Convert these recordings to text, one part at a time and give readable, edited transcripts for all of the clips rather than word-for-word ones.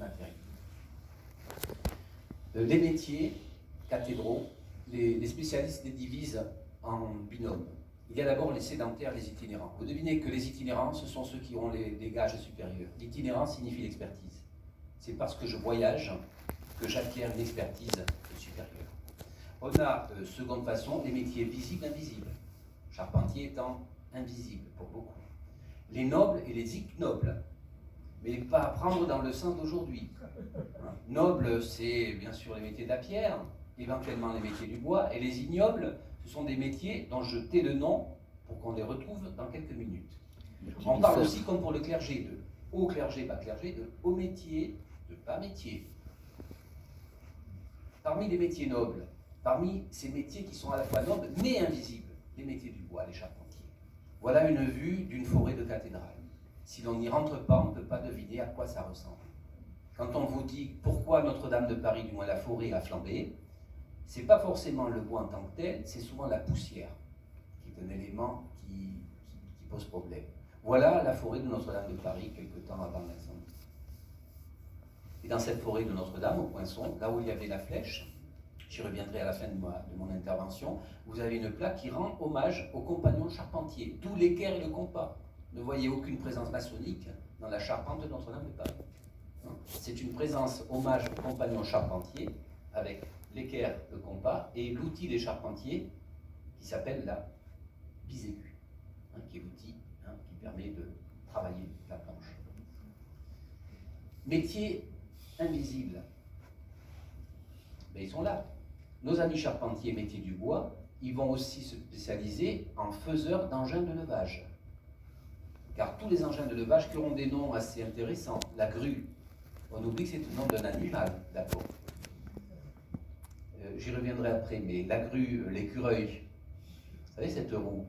matériaux. Les métiers cathédraux, les spécialistes les divisent en binômes. Il y a d'abord les sédentaires, les itinérants. Vous devinez que les itinérants, ce sont ceux qui ont les gages supérieurs. L'itinérant signifie l'expertise. C'est parce que je voyage que j'acquiers une expertise supérieure. On a, seconde façon, les métiers visibles, invisibles. Charpentier étant invisible pour beaucoup. Les nobles et les ignobles, mais pas à prendre dans le sens d'aujourd'hui. Nobles, c'est bien sûr les métiers de la pierre, éventuellement les métiers du bois, et les ignobles, ce sont des métiers dont je tais le nom pour qu'on les retrouve dans quelques minutes. On parle aussi, comme pour le clergé, de haut clergé, bas clergé, de haut métier, de bas métier. Parmi les métiers nobles, parmi ces métiers qui sont à la fois nobles mais invisibles, les métiers du bois, les charpentiers. Voilà une vue d'une forêt de cathédrale. Si l'on n'y rentre pas, on ne peut pas deviner à quoi ça ressemble. Quand on vous dit pourquoi Notre-Dame de Paris, du moins la forêt, a flambé, ce n'est pas forcément le bois en tant que tel, c'est souvent la poussière qui est un élément qui pose problème. Voilà la forêt de Notre-Dame de Paris, quelque temps avant l'incendie. Et dans cette forêt de Notre-Dame, au Poinçon, là où il y avait la flèche, j'y reviendrai à la fin de mon intervention, vous avez une plaque qui rend hommage aux compagnons charpentiers, d'où l'équerre et le compas. Ne voyez aucune présence maçonnique dans la charpente de Notre-Dame de Paris. C'est une présence hommage aux compagnons charpentiers avec l'équerre, le compas et l'outil des charpentiers qui s'appelle la bisécu, qui est l'outil qui permet de travailler la planche. Métiers invisibles, mais ils sont là. Nos amis charpentiers métiers du bois, ils vont aussi se spécialiser en faiseurs d'engins de levage. Car tous les engins de levage qui auront des noms assez intéressants, la grue, on oublie que c'est le nom d'un animal d'abord. J'y reviendrai après, mais la grue, l'écureuil, vous savez cette roue,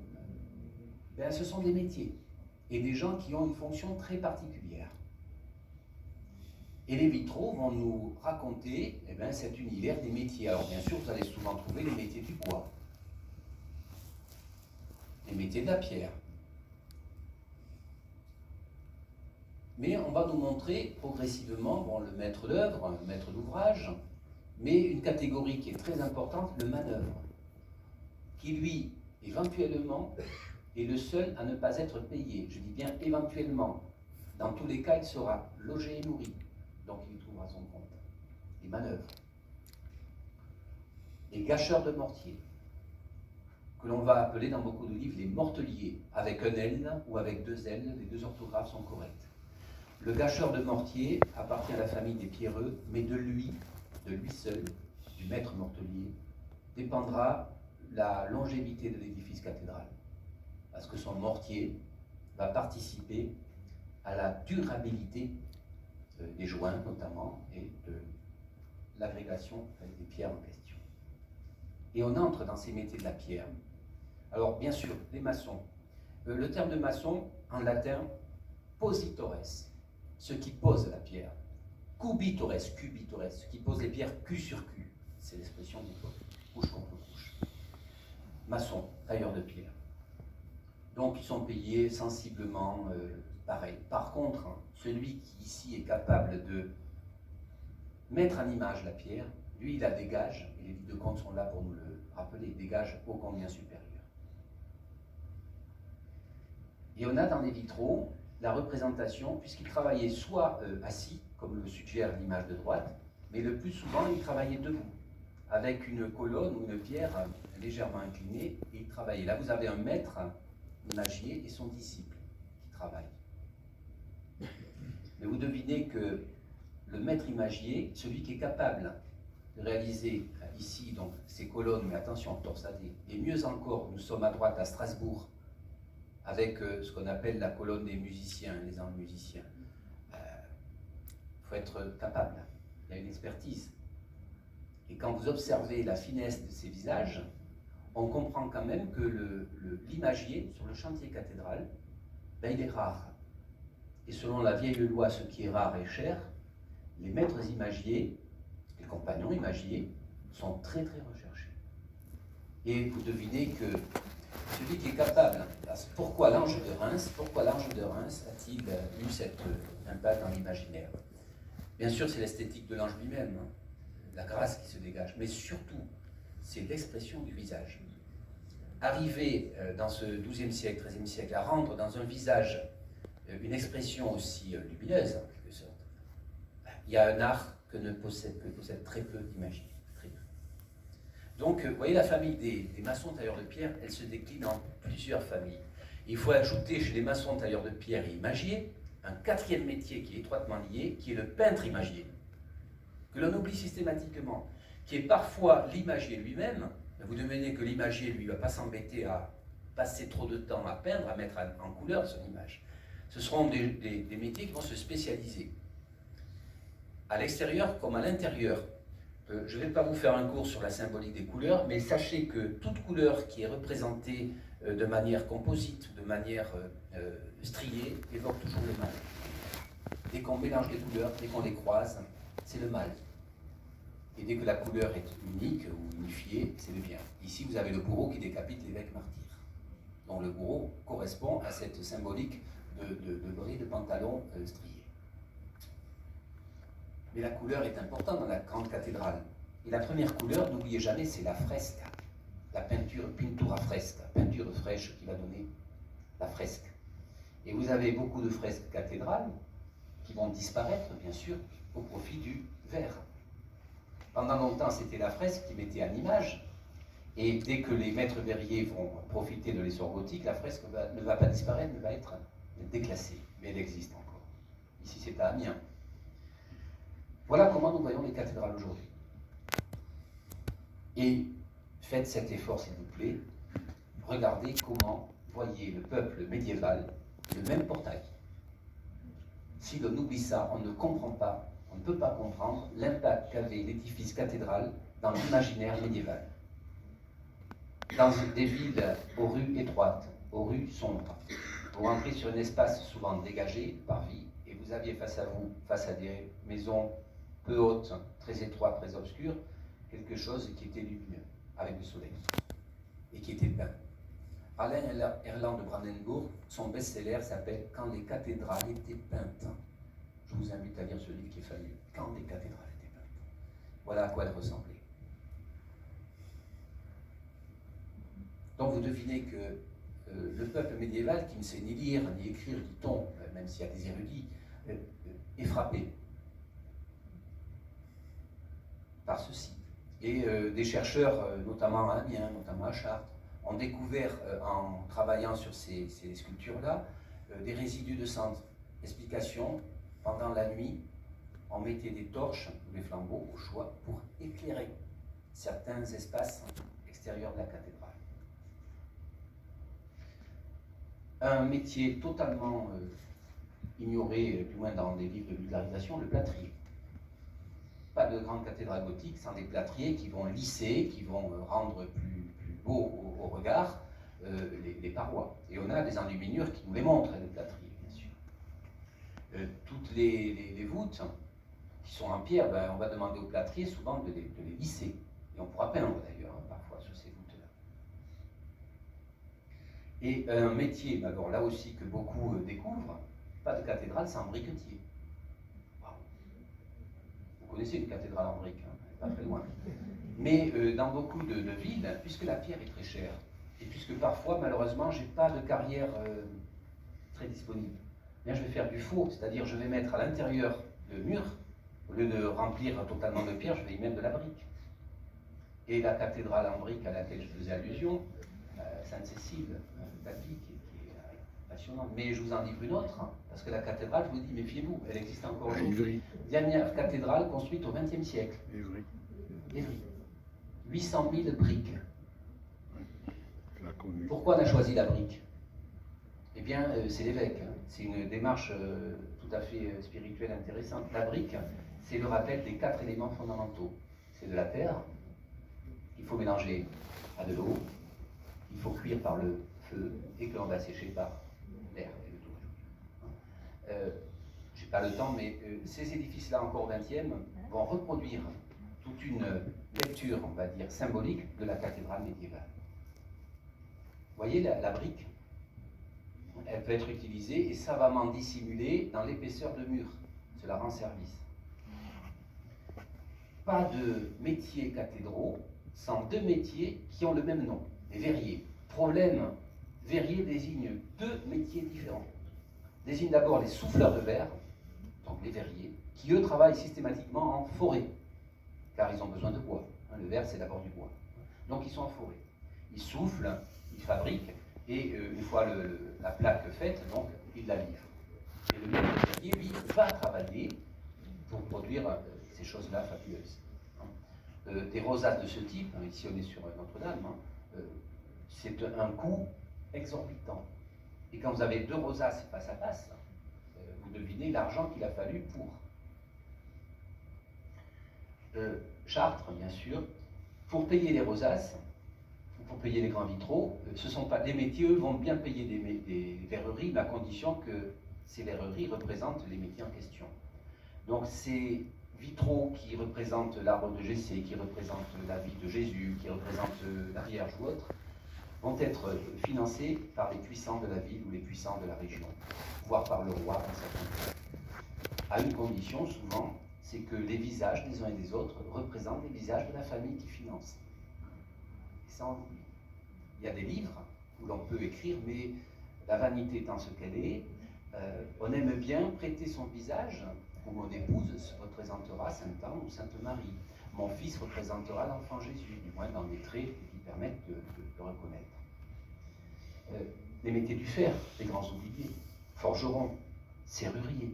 ben, ce sont des métiers et des gens qui ont une fonction très particulière. Et les vitraux vont nous raconter cet univers des métiers. Alors bien sûr, vous allez souvent trouver les métiers du bois, les métiers de la pierre. Mais on va nous montrer progressivement le maître d'œuvre, le maître d'ouvrage, mais une catégorie qui est très importante, le manœuvre, qui lui, éventuellement, est le seul à ne pas être payé. Je dis bien éventuellement. Dans tous les cas, il sera logé et nourri, donc il trouvera son compte. Les manœuvres. Les gâcheurs de mortier, que l'on va appeler dans beaucoup de livres les morteliers, avec un L ou avec deux L, les deux orthographes sont correctes. Le gâcheur de mortier appartient à la famille des pierreux, mais de lui seul, du maître mortelier, dépendra la longévité de l'édifice cathédral. Parce que son mortier va participer à la durabilité des joints notamment et de l'agrégation des pierres en question. Et on entre dans ces métiers de la pierre. Alors bien sûr, les maçons. Le terme de maçon, en latin, positores, ceux qui posent la pierre. Cubitores, ceux qui posent les pierres cul sur cul. C'est l'expression d'époque, couche contre couche. Maçon, tailleur de pierre. Donc ils sont payés sensiblement pareil. Par contre, celui qui ici est capable de mettre en image la pierre, lui il a des gages, et les livres de compte sont là pour nous le rappeler, des gages ô combien supérieurs. Et on a dans les vitraux la représentation, puisqu'il travaillait soit assis, comme le suggère l'image de droite, mais le plus souvent il travaillait debout, avec une colonne ou une pierre légèrement inclinée, et il travaillait. Là vous avez un maître imagier et son disciple qui travaillent. Mais vous devinez que le maître imagier, celui qui est capable de réaliser ici donc ces colonnes, mais attention, torsadées, et mieux encore, nous sommes à droite à Strasbourg, avec ce qu'on appelle la colonne des musiciens, les anges musiciens. Il faut être capable, il y a une expertise. Et quand vous observez la finesse de ces visages, on comprend quand même que l'imagier sur le chantier cathédral, il est rare. Et selon la vieille loi, ce qui est rare est cher, les maîtres imagiers, les compagnons imagiers, sont très très recherchés. Et vous devinez que celui qui est capable, pourquoi l'ange de Reims a-t-il eu cet impact dans l'imaginaire? Bien sûr, c'est l'esthétique de l'ange lui-même, hein, la grâce qui se dégage, mais surtout, c'est l'expression du visage. Arriver dans ce XIIe siècle, XIIIe siècle, à rendre dans un visage une expression aussi lumineuse, en quelque sorte, il y a un art que possède très peu d'imagiers. Donc, vous voyez, la famille des maçons tailleurs de pierre, elle se décline en plusieurs familles. Il faut ajouter chez les maçons tailleurs de pierre et imagiers un quatrième métier qui est étroitement lié, qui est le peintre imagier, que l'on oublie systématiquement, qui est parfois l'imagier lui-même. Vous devinez que l'imagier, lui, ne va pas s'embêter à passer trop de temps à peindre, à mettre en couleur son image. Ce seront des métiers qui vont se spécialiser, à l'extérieur comme à l'intérieur. Je ne vais pas vous faire un cours sur la symbolique des couleurs, mais sachez que toute couleur qui est représentée de manière composite, de manière striée, évoque toujours le mal. Dès qu'on mélange les couleurs, dès qu'on les croise, c'est le mal. Et dès que la couleur est unique ou unifiée, c'est le bien. Ici, vous avez le bourreau qui décapite l'évêque martyr. Donc le bourreau correspond à cette symbolique de bris de pantalon strié. Mais la couleur est importante dans la grande cathédrale. Et la première couleur, n'oubliez jamais, c'est la fresque. La peinture, pintura fresca, peinture fraîche qui va donner la fresque. Et vous avez beaucoup de fresques cathédrales qui vont disparaître, bien sûr, au profit du verre. Pendant longtemps, c'était la fresque qui mettait en image, et dès que les maîtres verriers vont profiter de l'essor gothique, la fresque ne va pas disparaître, mais va être déclassée. Mais elle existe encore. Ici, c'est à Amiens. Voilà comment nous voyons les cathédrales aujourd'hui. Et faites cet effort, s'il vous plaît. Regardez comment voyait le peuple médiéval le même portail. Si l'on oublie ça, on ne comprend pas, on ne peut pas comprendre l'impact qu'avait l'édifice cathédral dans l'imaginaire médiéval. Dans des villes aux rues étroites, aux rues sombres, vous rentrez sur un espace souvent dégagé par vie, et vous aviez face à vous, face à des maisons peu hautes, très étroites, très obscures, quelque chose qui était lumineux, avec le soleil, et qui était peint. Alain Erland de Brandenburg, son best-seller s'appelle « Quand les cathédrales étaient peintes ». Je vous invite à lire ce livre qui est fabuleux. « Quand les cathédrales étaient peintes ». Voilà à quoi elles ressemblaient. Donc vous devinez que le peuple médiéval, qui ne sait ni lire, ni écrire, dit-on, même s'il y a des érudits, est frappé par ceci. Et des chercheurs, notamment à Amiens, notamment à Chartres, ont découvert, en travaillant sur ces sculptures-là, des résidus de cendres. Explication, pendant la nuit, on mettait des torches ou des flambeaux au choix pour éclairer certains espaces extérieurs de la cathédrale. Un métier totalement ignoré, du moins dans des livres de vulgarisation, le plâtrier. Pas de grande cathédrale gothique sans des plâtriers qui vont lisser, qui vont rendre plus beau au regard les parois. Et on a des enluminures qui nous les montrent, les plâtriers, bien sûr. Toutes les voûtes qui sont en pierre, on va demander aux plâtriers souvent de les lisser. Et on pourra peindre d'ailleurs, parfois, sur ces voûtes-là. Et un métier, alors là aussi, que beaucoup découvrent, pas de cathédrale sans briquetier. Vous connaissez une cathédrale en briques, pas très loin. Mais dans beaucoup de villes, puisque la pierre est très chère, et puisque parfois, malheureusement, je n'ai pas de carrière très disponible, bien, je vais faire du faux, c'est-à-dire je vais mettre à l'intérieur le mur, au lieu de remplir totalement de pierre, je vais y mettre de la brique. Et la cathédrale en brique à laquelle je faisais allusion, Sainte-Cécile, tapis qui est passionnante. Mais je vous en livre une autre, parce que la cathédrale, je vous dis, méfiez-vous, elle existe encore aujourd'hui. Dernière cathédrale construite au XXe siècle. Évry. 800 000 briques. Pourquoi on a choisi la brique? Eh bien, c'est l'évêque. C'est une démarche tout à fait spirituelle intéressante. La brique, c'est le rappel des 4 éléments fondamentaux. C'est de la terre, qu'il faut mélanger à de l'eau, il faut cuire par le feu et que l'on va sécher par l'air et le tout. Je n'ai pas le temps, mais ces édifices-là, encore 20e, vont reproduire toute une lecture, on va dire, symbolique de la cathédrale médiévale. Vous voyez la brique, elle peut être utilisée et savamment dissimulée dans l'épaisseur de mur. Cela rend service. pas de métiers cathédraux sans deux métiers qui ont le même nom, les verriers. Problème, verrier désigne deux métiers différents. Désigne d'abord les souffleurs de verre, donc les verriers, qui eux travaillent systématiquement en forêt, car ils ont besoin de bois. Le verre, c'est d'abord du bois. Donc ils sont en forêt. Ils soufflent, ils fabriquent, et une fois la plaque faite, donc ils la livrent. Et le verrier, lui, va travailler pour produire ces choses-là fabuleuses. Des rosaces de ce type, ici on est sur Notre-Dame, c'est un coût exorbitant. Et quand vous avez deux rosaces face à face, vous devinez l'argent qu'il a fallu pour. Chartres, bien sûr, pour payer les rosaces, pour payer les grands vitraux, ce sont pas les métiers, eux, vont bien payer des verreries, mais à condition que ces verreries représentent les métiers en question. Donc ces vitraux qui représentent l'arbre de Jessé, qui représentent la vie de Jésus, qui représentent la Vierge ou autre, vont être financés par les puissants de la ville ou les puissants de la région, voire par le roi dans certains cas. À une condition, souvent, c'est que les visages des uns et des autres représentent les visages de la famille qui finance. Et ça, on oublie. Il y a des livres où l'on peut écrire, mais la vanité étant ce qu'elle est, on aime bien prêter son visage, où mon épouse représentera Sainte-Anne ou Sainte-Marie. Mon fils représentera l'enfant Jésus, du moins dans des traits qui permettent de reconnaître. Les métiers du fer, les grands oubliés, forgerons, serruriers,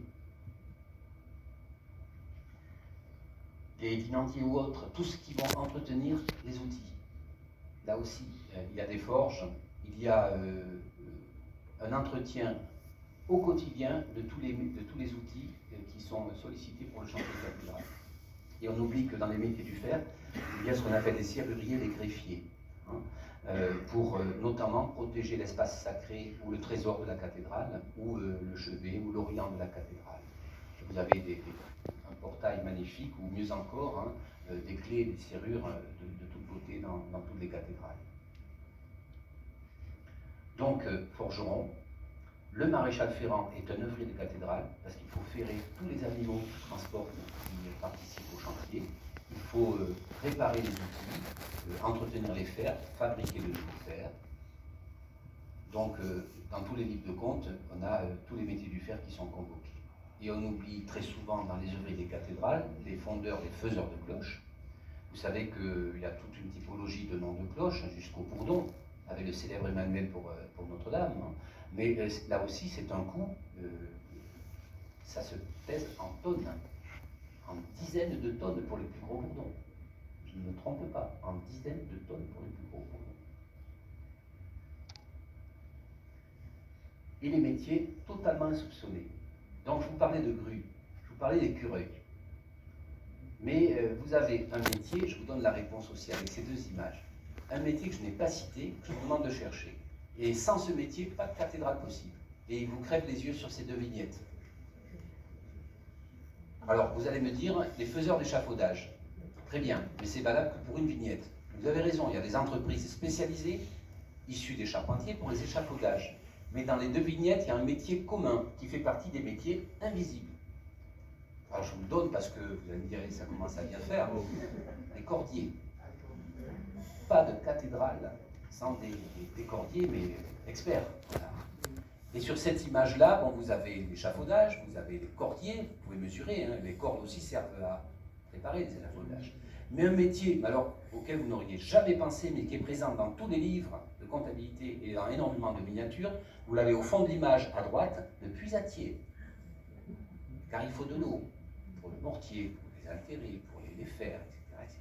les vinantiers ou autres, tous ceux qui vont entretenir les outils. Là aussi, il y a des forges, il y a un entretien au quotidien de tous les outils qui sont sollicités pour le chantier de la cathédrale. Et on oublie que dans les métiers du fer, il y a ce qu'on appelle les serruriers, les greffiers, pour notamment protéger l'espace sacré ou le trésor de la cathédrale, ou le chevet ou l'orient de la cathédrale. Vous avez un portail magnifique, ou mieux encore, des clés, des serrures de toute beauté dans toutes les cathédrales. Donc, forgeron. Le maréchal ferrant est un œuvrier de cathédrale, parce qu'il faut ferrer tous les animaux qui transportent, qui participent au chantier. Il faut réparer les outils, entretenir les fers, fabriquer le nouveau fer. Donc, dans tous les livres de comptes, on a tous les métiers du fer qui sont convoqués. Et on oublie très souvent dans les œuvriers des cathédrales les fondeurs, les faiseurs de cloches. Vous savez qu'il y a toute une typologie de noms de cloches, jusqu'au Bourdon, avec le célèbre Emmanuel pour Notre-Dame. Mais là aussi, c'est un coût, ça se pèse en tonnes, en dizaines de tonnes pour les plus gros bourdons. Je ne me trompe pas, en dizaines de tonnes pour les plus gros bourdons. Et les métiers totalement insoupçonnés. Donc je vous parlais de grues, je vous parlais d'écureuils. Mais vous avez un métier, je vous donne la réponse aussi avec ces deux images. Un métier que je n'ai pas cité, que je vous demande de chercher. Et sans ce métier, pas de cathédrale possible. Et il vous crève les yeux sur ces deux vignettes. Alors, vous allez me dire, les faiseurs d'échafaudage. Très bien, mais c'est valable que pour une vignette. Vous avez raison, il y a des entreprises spécialisées, issues des charpentiers, pour les échafaudages. Mais dans les deux vignettes, il y a un métier commun, qui fait partie des métiers invisibles. Alors, je vous le donne parce que, vous allez me dire, ça commence à bien faire, les cordiers. Pas de cathédrale sans des cordiers, mais experts. Voilà. Et sur cette image-là, bon, vous avez l'échafaudage, vous avez les cordiers, vous pouvez mesurer, les cordes aussi servent à préparer les échafaudages. Mais un métier, alors, auquel vous n'auriez jamais pensé, mais qui est présent dans tous les livres de comptabilité et dans énormément de miniatures, vous l'avez au fond de l'image à droite, le puisatier. Car il faut de l'eau pour le mortier, pour les altérer, pour les fers, etc.,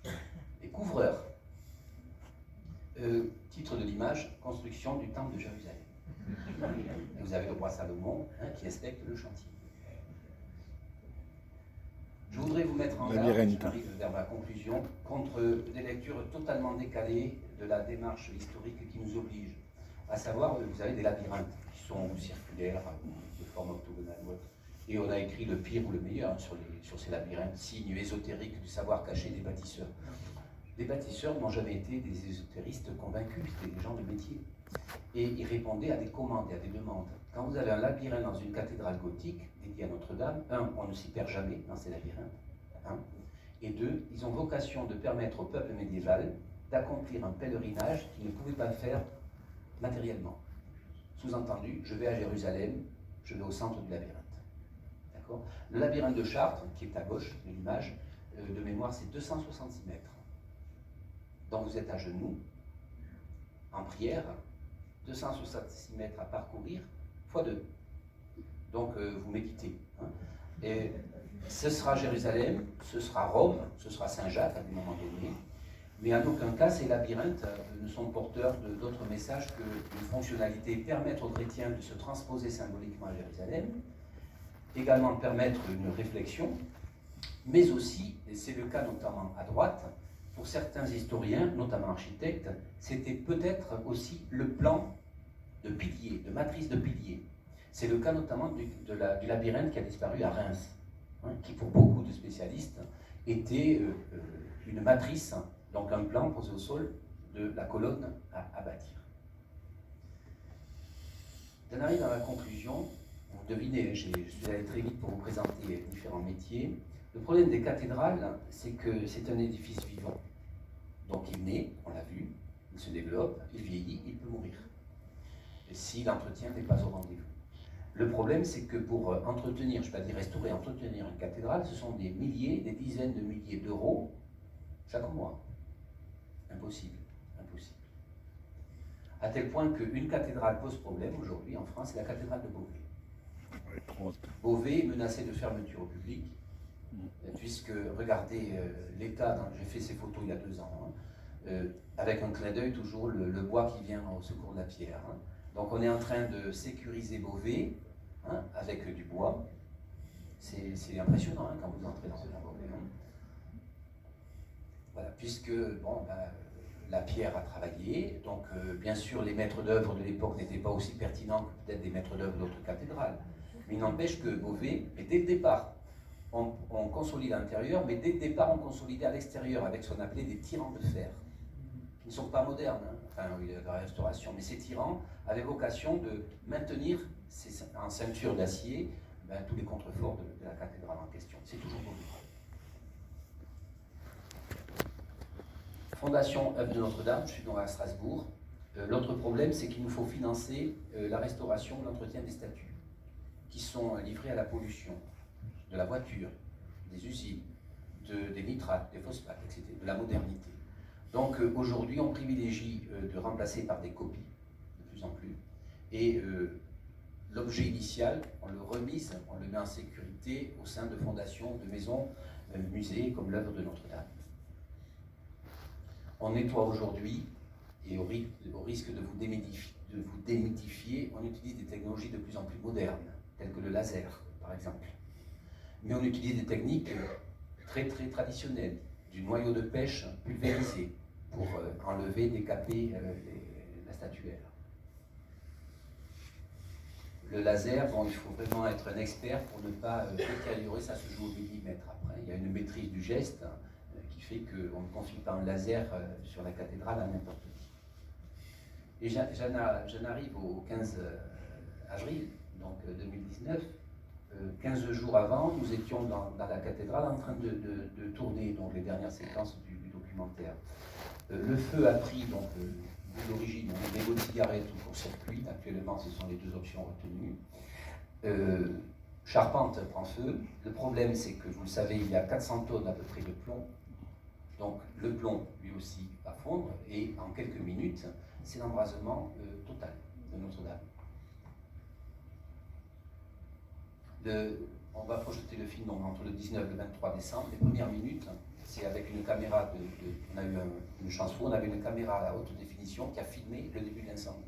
etc. Les couvreurs. Titre de l'image, construction du temple de Jérusalem. Et vous avez le roi Salomon qui inspecte le chantier. Je voudrais vous mettre en garde, j'arrive vers ma conclusion, contre des lectures totalement décalées de la démarche historique qui nous oblige. À savoir, vous avez des labyrinthes qui sont circulaires, de forme octogonale ou autre. Et on a écrit le pire ou le meilleur sur ces labyrinthes, signes ésotériques du savoir caché des bâtisseurs. Les bâtisseurs n'ont jamais été des ésotéristes convaincus, c'était des gens de métier. Et ils répondaient à des commandes et à des demandes. Quand vous avez un labyrinthe dans une cathédrale gothique dédiée à Notre-Dame, on ne s'y perd jamais dans ces labyrinthes. 1. Et 2, ils ont vocation de permettre au peuple médiéval d'accomplir un pèlerinage qu'il ne pouvait pas faire matériellement. Sous-entendu, je vais à Jérusalem, je vais au centre du labyrinthe. D'accord ? Le labyrinthe de Chartres, qui est à gauche de l'image, de mémoire, c'est 266 mètres. Donc vous êtes à genoux, en prière, 266 mètres à parcourir, x 2. Donc vous méditez. Hein. Et ce sera Jérusalem, ce sera Rome, ce sera Saint-Jacques à un moment donné, mais en aucun cas ces labyrinthes ne sont porteurs d'autres messages qu'une fonctionnalité permettre aux chrétiens de se transposer symboliquement à Jérusalem, également permettre une réflexion, mais aussi, et c'est le cas notamment à droite, pour certains historiens, notamment architectes, c'était peut-être aussi le plan de piliers, de matrice de piliers. C'est le cas notamment du labyrinthe qui a disparu à Reims, hein, qui pour beaucoup de spécialistes était une matrice, donc un plan posé au sol de la colonne à bâtir. J'en arrive à la conclusion. Vous devinez, je suis allé très vite pour vous présenter différents métiers. Le problème des cathédrales, c'est que c'est un édifice vivant. Donc il naît, on l'a vu, il se développe, il vieillit, il peut mourir. Et si l'entretien n'est pas au rendez-vous. Le problème, c'est que pour entretenir, je ne vais pas dire restaurer, entretenir une cathédrale, ce sont des milliers, des dizaines de milliers d'euros chaque mois. Impossible, impossible. À tel point qu'une cathédrale pose problème aujourd'hui en France, c'est la cathédrale de Beauvais. Beauvais est menacée de fermeture au public, puisque, regardez l'état, j'ai fait ces photos il y a 2 ans, avec un clin d'œil toujours le bois qui vient au secours de la pierre. Hein. Donc on est en train de sécuriser Beauvais hein, avec du bois. C'est impressionnant hein, quand vous entrez dans un Beauvais. Hein. Voilà, puisque bon, la pierre a travaillé, donc bien sûr les maîtres d'œuvre de l'époque n'étaient pas aussi pertinents que peut-être des maîtres d'œuvre d'autres cathédrales. Mais il n'empêche que Beauvais, et dès le départ, on consolide à l'intérieur, mais dès le départ on consolidait à l'extérieur avec ce qu'on appelait des tirants de fer, qui ne sont pas modernes, hein. Enfin il y a de la restauration, mais ces tirants avaient vocation de maintenir en ceinture d'acier tous les contreforts de la cathédrale en question. C'est toujours Beauvais. Fondation œuvre de Notre-Dame, je suis donc à Strasbourg. L'autre problème, c'est qu'il nous faut financer la restauration, l'entretien des statues, qui sont livrées à la pollution, de la voiture, des usines, des nitrates, des phosphates, etc., de la modernité. Donc aujourd'hui, on privilégie de remplacer par des copies, de plus en plus, et l'objet initial, on le remise, on le met en sécurité au sein de fondations, de maisons, musées, comme l'œuvre de Notre-Dame. On nettoie aujourd'hui, et au risque de vous démythifier, on utilise des technologies de plus en plus modernes, telles que le laser, par exemple. Mais on utilise des techniques très très traditionnelles, du noyau de pêche pulvérisé pour enlever, décaper la statuaire. Le laser, bon, il faut vraiment être un expert pour ne pas détériorer, ça se joue au millimètre après. Il y a une maîtrise du geste qui fait qu'on ne confie pas un laser sur la cathédrale à n'importe qui. Et j'en arrive au 15 avril, donc 2019. 15 jours avant, nous étions dans la cathédrale en train de tourner donc, les dernières séquences du documentaire. Le feu a pris, donc, d'origine, des mégots de cigarettes ou court-circuit. Actuellement, ce sont les 2 options retenues. Charpente prend feu. Le problème, c'est que, vous le savez, il y a 400 tonnes à peu près de plomb. Donc, le plomb, lui aussi, va fondre. Et en quelques minutes, c'est l'embrasement total de Notre-Dame. On va projeter le film donc, entre le 19 et le 23 décembre. Les premières minutes, c'est avec une caméra, on a eu une chance fou, on avait une caméra à la haute définition qui a filmé le début de l'incendie.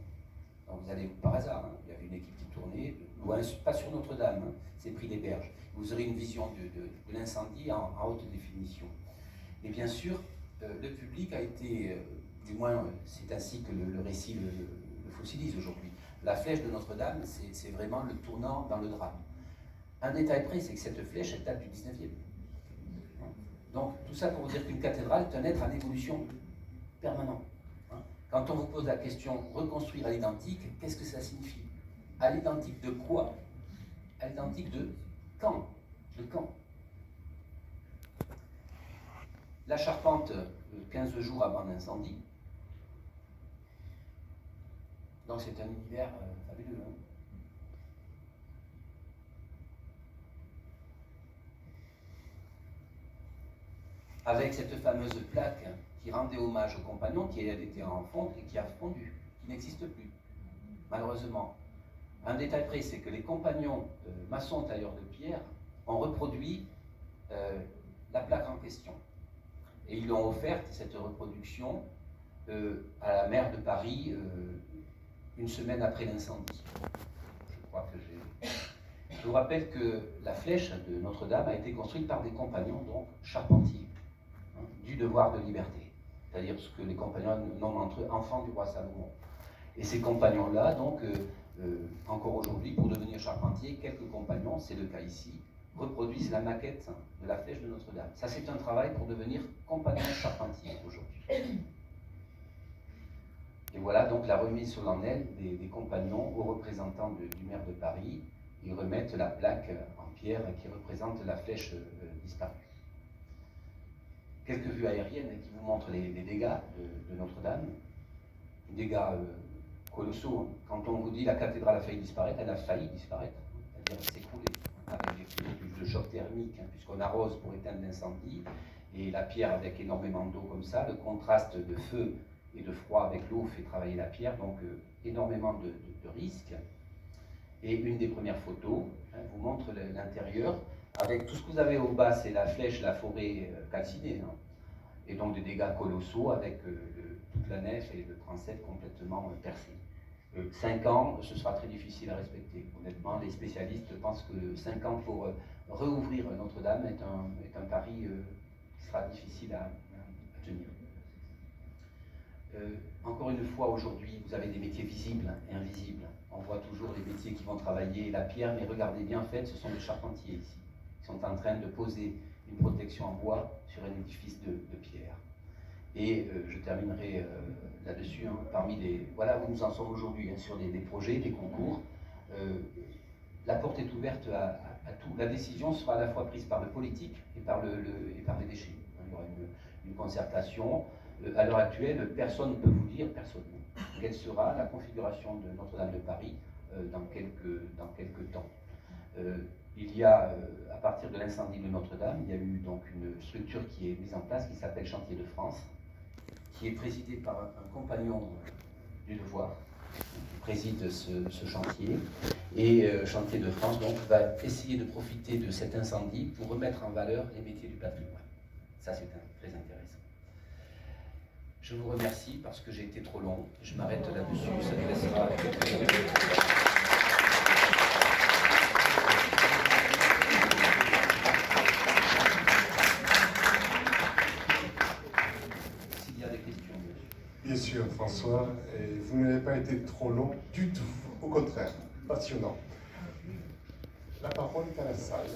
Donc vous allez, par hasard, hein, il y avait une équipe qui tournait, loin, pas sur Notre-Dame, hein, c'est Prix des Berges. Vous aurez une vision de l'incendie en haute définition. Et bien sûr, le public a été, du moins c'est ainsi que le récit le fossilise aujourd'hui. La flèche de Notre-Dame, c'est vraiment le tournant dans le drame. Un détail près, c'est que cette flèche, elle date du 19e. Donc, tout ça pour vous dire qu'une cathédrale est un être en évolution permanente. Quand on vous pose la question reconstruire à l'identique, qu'est-ce que ça signifie? À l'identique de quoi? À l'identique de quand? De quand? la charpente 15 jours avant l'incendie. Donc c'est un univers fabuleux. Hein. Avec cette fameuse plaque qui rendait hommage au compagnon qui avait été en fonte et qui a fondu, qui n'existe plus, malheureusement. Un détail près, c'est que les compagnons maçons tailleurs de pierre ont reproduit la plaque en question. Et ils l'ont offerte, cette reproduction, à la maire de Paris une semaine après l'incendie. Je crois que j'ai... Je vous rappelle que la flèche de Notre-Dame a été construite par des compagnons, donc charpentiers, hein, du devoir de liberté. C'est-à-dire ce que les compagnons nomment entre eux enfants du roi Salomon. Et ces compagnons-là, donc, encore aujourd'hui, pour devenir charpentier, quelques compagnons, c'est le cas ici, reproduisent la maquette de la flèche de Notre-Dame. Ça, c'est un travail pour devenir compagnon charpentier aujourd'hui. Et voilà donc la remise solennelle des compagnons aux représentants du maire de Paris. Ils remettent la plaque en pierre qui représente la flèche disparue. Quelques vues aériennes qui vous montrent les dégâts de Notre-Dame. Dégâts colossaux. Quand on vous dit la cathédrale a failli disparaître, elle a failli disparaître, c'est-à-dire s'écrouler, avec le choc thermique, hein, puisqu'on arrose pour éteindre l'incendie, et la pierre avec énormément d'eau comme ça, le contraste de feu et de froid avec l'eau fait travailler la pierre, donc énormément de risques. Et une des premières photos vous montre l'intérieur, avec tout ce que vous avez au bas, c'est la flèche, la forêt calcinée, hein, et donc des dégâts colossaux avec toute la nef et le transept complètement percé. 5 ans, ce sera très difficile à respecter. Honnêtement, les spécialistes pensent que 5 ans pour réouvrir Notre-Dame est un pari qui sera difficile à tenir. Encore une fois, aujourd'hui, vous avez des métiers visibles et invisibles. On voit toujours les métiers qui vont travailler la pierre, mais regardez bien, en fait, ce sont les charpentiers ici. Ils sont en train de poser une protection en bois sur un édifice de pierre. Et je terminerai là-dessus, hein, parmi les... Voilà où nous en sommes aujourd'hui, hein, sur des projets, des concours. La porte est ouverte à tout. La décision sera à la fois prise par le politique et par les déchets. Il y aura une concertation. À l'heure actuelle, personne ne peut vous dire, personne, quelle sera la configuration de Notre-Dame de Paris dans quelques temps. Il y a, à partir de l'incendie de Notre-Dame, il y a eu donc une structure qui est mise en place qui s'appelle Chantier de France, qui est présidée par un compagnon du devoir, qui préside ce chantier. Et Chantier de France donc, va essayer de profiter de cet incendie pour remettre en valeur les métiers du patrimoine. Ça, c'est très intéressant. Je vous remercie parce que j'ai été trop long. Je m'arrête là-dessus. Ça nous laissera quelques minutes. S'il y a des questions, bien sûr, François. Et vous n'avez pas été trop long du tout. Au contraire, passionnant. La parole est à la salle.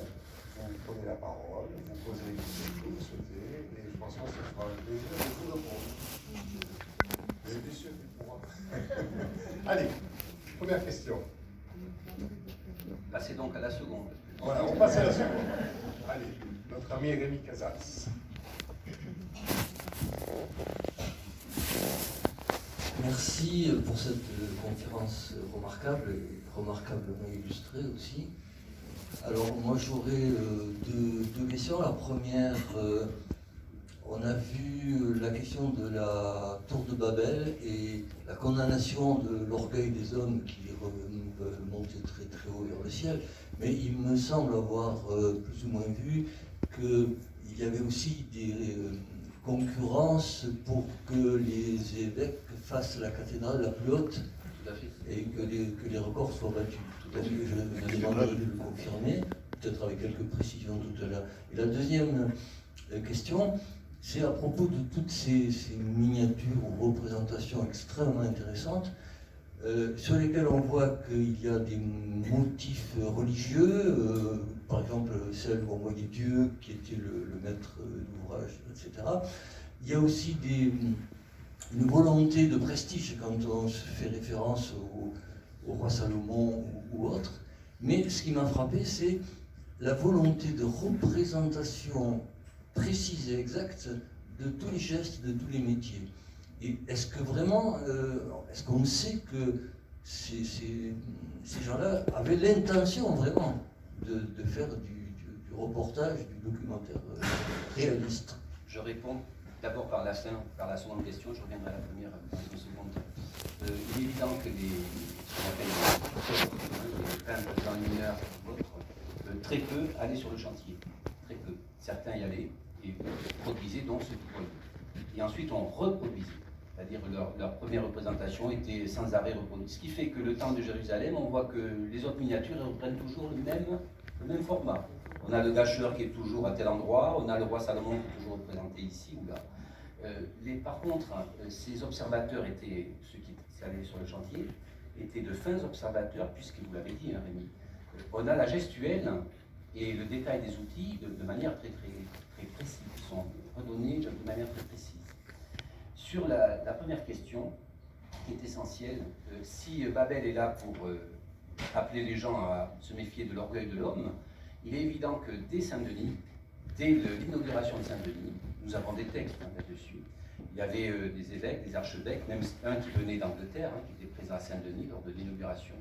Vous prenez la parole, vous posez les questions que vous souhaitez, et François, ce sera un plaisir de vous répondre. Vous êtes sûr du pouvoir. Allez, première question. Passez donc à la seconde. Voilà, on passe à la seconde. Allez, notre ami Rémi Casals. Merci pour cette conférence remarquable et remarquablement illustrée aussi. Alors moi j'aurais deux questions. La première, on a vu la question de la tour de Babel et la condamnation de l'orgueil des hommes qui veulent monter très très haut vers le ciel, mais il me semble avoir plus ou moins vu qu'il y avait aussi des concurrences pour que les évêques fassent la cathédrale la plus haute et que les records soient battus. Tout à fait, je demande de le confirmer, peut-être avec quelques précisions tout à l'heure. Et la deuxième question, c'est à propos de toutes ces miniatures ou représentations extrêmement intéressantes, sur lesquelles on voit qu'il y a des motifs religieux, par exemple celle où on voyait Dieu qui était le maître d'ouvrage, etc. Il y a aussi une volonté de prestige quand on se fait référence au roi Salomon ou autre. Mais ce qui m'a frappé, c'est la volonté de représentation précise et exacte de tous les gestes, de tous les métiers. Et est-ce que vraiment, est-ce qu'on sait que ces gens-là avaient l'intention vraiment de faire du reportage, du documentaire réaliste? Je réponds d'abord par la seconde question, je reviendrai à la première une seconde. Il est évident que ce qu'on appelle les peintres d'enlumineurs ou autres, très peu allaient sur le chantier. Très peu. Certains y allaient et produisaient donc ce qu'ils produisaient. Et ensuite on reproduisait. C'est-à-dire leur première représentation était sans arrêt reproduite. Ce qui fait que le temple de Jérusalem, on voit que les autres miniatures reprennent toujours le même format. On a le gâcheur qui est toujours à tel endroit, on a le roi Salomon qui est toujours représenté ici ou là. Par contre, ces observateurs étaient, ceux qui allaient sur le chantier, étaient de fins observateurs, puisque vous l'avez dit, hein, Rémi, on a la gestuelle et le détail des outils de manière très précise, qui sont redonnés de manière très précise. Sur la première question, qui est essentielle, si Babel est là pour appeler les gens à se méfier de l'orgueil de l'homme, il est évident que dès Saint-Denis, dès l'inauguration de Saint-Denis, nous avons des textes là-dessus. Il y avait des évêques, des archevêques, même un qui venait d'Angleterre, qui était présent à Saint-Denis lors de l'inauguration.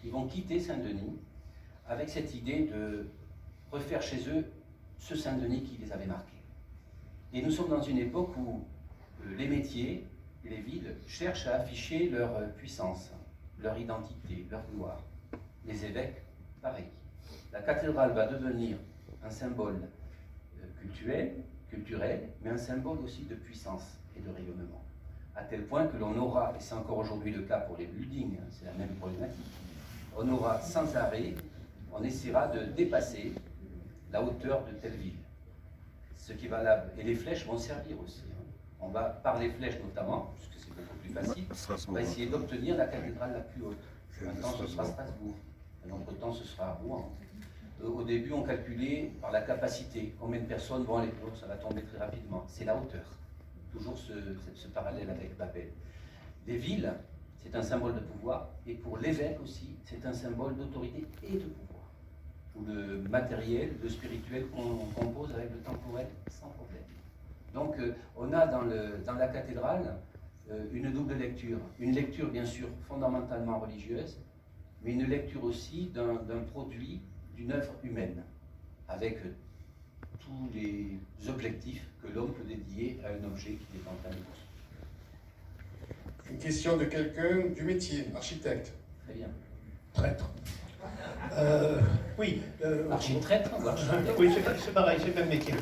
Ils vont quitter Saint-Denis avec cette idée de refaire chez eux ce Saint-Denis qui les avait marqués. Et nous sommes dans une époque où les métiers et les villes cherchent à afficher leur puissance, leur identité, leur gloire. Les évêques, pareil. La cathédrale va devenir un symbole culturel, mais un symbole aussi de puissance et de rayonnement. À tel point que l'on aura, et c'est encore aujourd'hui le cas pour les buildings, c'est la même problématique, on aura sans arrêt, on essaiera de dépasser la hauteur de telle ville. Ce qui est valable. Et les flèches vont servir aussi. On va, par les flèches notamment, puisque c'est beaucoup plus facile, on va essayer d'obtenir la cathédrale la plus haute. Maintenant, ce sera Strasbourg. Un autre temps, ce sera Rouen. Au début, on calculait par la capacité. Combien de personnes vont aller? Ça va tomber très rapidement. C'est la hauteur. Toujours ce parallèle avec Babel. Les villes, c'est un symbole de pouvoir. Et pour l'évêque aussi, c'est un symbole d'autorité et de pouvoir. Où le matériel, le spirituel, on compose avec le temporel sans problème. Donc, on a dans la cathédrale une double lecture. Une lecture, bien sûr, fondamentalement religieuse, mais une lecture aussi d'un produit, d'une œuvre humaine, avec tous les objectifs que l'homme peut dédier à un objet qui est en train de construire. Une question de quelqu'un du métier, architecte. Très bien. Traître. Oui. Architraître ou architecte? Oui, c'est pareil, c'est le même métier.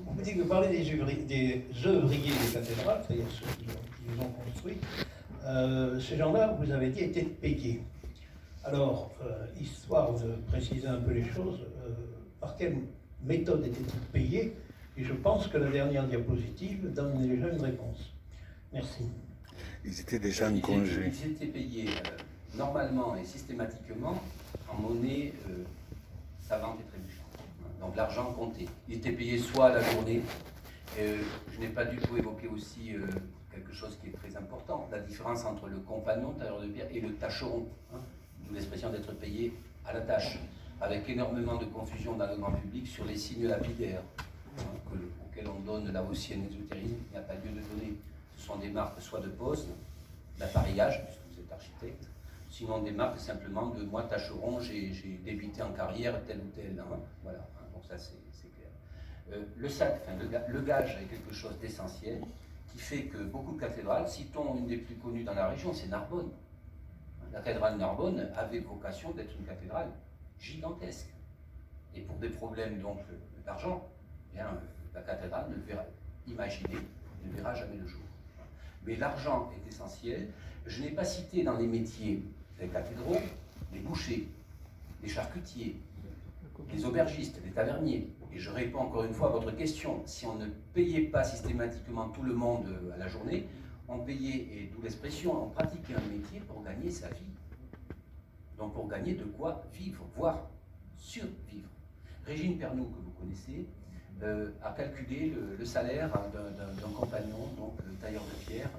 Vous dites que vous parlez des œuvriers des cathédrales, c'est-à-dire ceux qui les ont construits. Ces gens-là, vous avez dit, étaient payés. Alors, histoire de préciser un peu les choses, par quelle méthode étaient-ils payés? Et je pense que la dernière diapositive donne déjà une réponse. Merci. Ils étaient déjà en congé. Ils étaient payés normalement et systématiquement en monnaie savante et trébuchante. Donc l'argent comptait. Ils étaient payés soit à la journée. Je n'ai pas du tout évoqué aussi quelque chose qui est très important, la différence entre le compagnon, tailleur de pierre, et le tâcheron. D'où l'expression d'être payé à la tâche, avec énormément de confusion dans le grand public sur les signes lapidaires, auxquels on donne là aussi un ésotérisme qui n'a pas lieu de donner. Ce sont des marques soit de pose, d'appareillage, puisque vous êtes architecte, sinon des marques simplement de moi tâcheron, j'ai débuté en carrière tel ou tel. Voilà, donc ça c'est clair. Le gage est quelque chose d'essentiel qui fait que beaucoup de cathédrales, citons une des plus connues dans la région, c'est Narbonne. La cathédrale de Narbonne avait vocation d'être une cathédrale gigantesque. Et pour des problèmes donc d'argent, la cathédrale ne verra jamais le jour. Mais l'argent est essentiel. Je n'ai pas cité dans les métiers des cathédraux les bouchers, les charcutiers, les aubergistes, les taverniers. Et je réponds encore une fois à votre question. Si on ne payait pas systématiquement tout le monde à la journée, on payait, et d'où l'expression, on pratiquait un métier pour gagner sa vie. Donc pour gagner de quoi vivre, voire survivre. Régine Pernoud, que vous connaissez, a calculé le salaire d'un compagnon, donc le tailleur de pierre,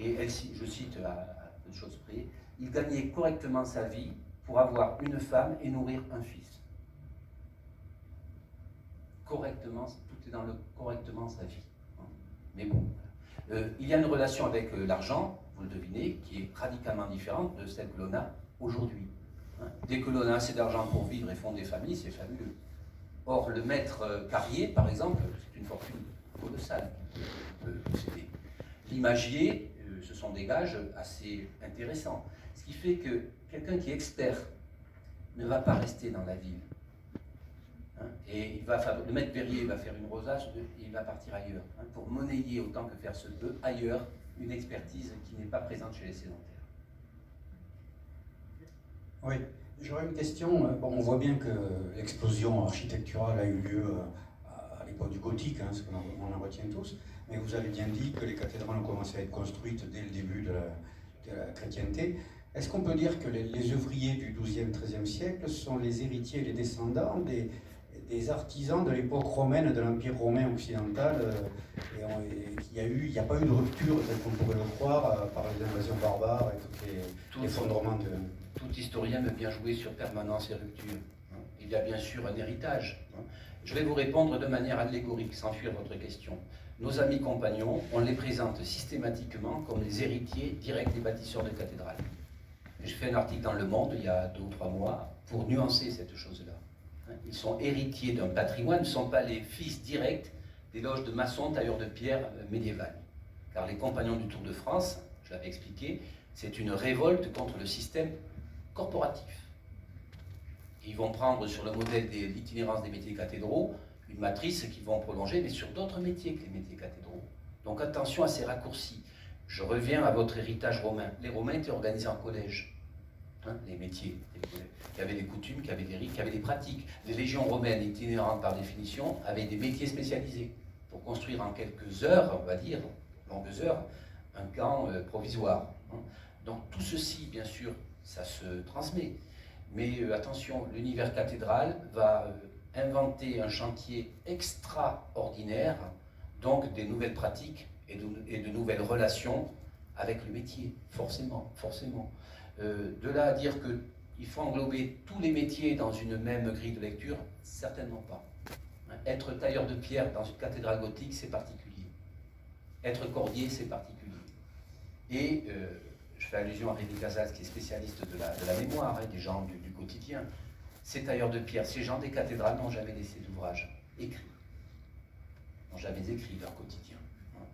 et elle, je cite à peu de choses près, il gagnait correctement sa vie pour avoir une femme et nourrir un fils. correctement, tout est dans le correctement sa vie. Hein. Mais bon, il y a une relation avec l'argent, vous le devinez, qui est radicalement différente de celle que l'on a aujourd'hui. Hein. Dès que l'on a assez d'argent pour vivre et fonder des familles, c'est fabuleux. Or, le maître Carrier, par exemple, c'est une fortune colossale. L'imagier, ce sont des gages assez intéressants. Ce qui fait que quelqu'un qui est expert ne va pas rester dans la ville. Hein, et le maître verrier va faire une rosace et il va partir ailleurs, hein, pour monnayer autant que faire se peut ailleurs une expertise qui n'est pas présente chez les sédentaires. Oui, j'aurais une question. Bon, on voit bien que l'explosion architecturale a eu lieu à l'époque du gothique, hein, ce qu'on en retient tous, mais vous avez bien dit que les cathédrales ont commencé à être construites dès le début de la chrétienté. Est-ce qu'on peut dire que les œuvriers du XIIe, XIIIe siècle sont les héritiers et les descendants des artisans de l'époque romaine, de l'Empire romain occidental, et il n'y a pas eu de rupture, tel qu'on pourrait le croire, par les invasions barbares et tout l'effondrement de... Tout historien veut bien jouer sur permanence et rupture. Il y a bien sûr un héritage. Je vais vous répondre de manière allégorique, sans fuir votre question. Nos amis compagnons, on les présente systématiquement comme les héritiers directs des bâtisseurs de cathédrales. J'ai fait un article dans Le Monde il y a 2 ou 3 mois pour nuancer cette chose-là. Ils sont héritiers d'un patrimoine, ne sont pas les fils directs des loges de maçons, tailleurs de pierre médiévales. Car les compagnons du Tour de France, je l'avais expliqué, c'est une révolte contre le système corporatif. Ils vont prendre sur le modèle de l'itinérance des métiers cathédraux une matrice qu'ils vont prolonger, mais sur d'autres métiers que les métiers cathédraux. Donc attention à ces raccourcis. Je reviens à votre héritage romain. Les Romains étaient organisés en collèges, hein, les métiers, qui avaient des coutumes, qui avaient des rites, qui avaient des pratiques. Les légions romaines itinérantes par définition avaient des métiers spécialisés pour construire en quelques heures, on va dire, longues heures, un camp provisoire. Hein. Donc tout ceci, bien sûr, ça se transmet. Mais attention, l'univers cathédral va inventer un chantier extraordinaire, donc des nouvelles pratiques et de nouvelles relations avec le métier, forcément. De là à dire qu'il faut englober tous les métiers dans une même grille de lecture, certainement pas. Être tailleur de pierre dans une cathédrale gothique, c'est particulier. Être cordier, c'est particulier. Et je fais allusion à Rémi Casals, qui est spécialiste de la mémoire, hein, des gens du quotidien. Ces tailleurs de pierre, ces gens des cathédrales n'ont jamais laissé d'ouvrage écrit, n'ont jamais écrit leur quotidien. Hein.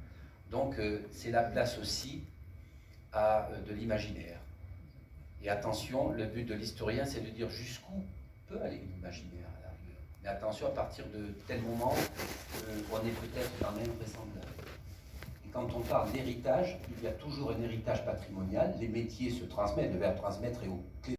Donc c'est la place aussi de l'imaginaire. Et attention, le but de l'historien, c'est de dire jusqu'où peut aller l'imaginaire à la rigueur. Mais attention, à partir de tel moment, on est peut-être dans l'invraisemblable. Et quand on parle d'héritage, il y a toujours un héritage patrimonial. Les métiers se transmettent, le verbe transmettre est au clé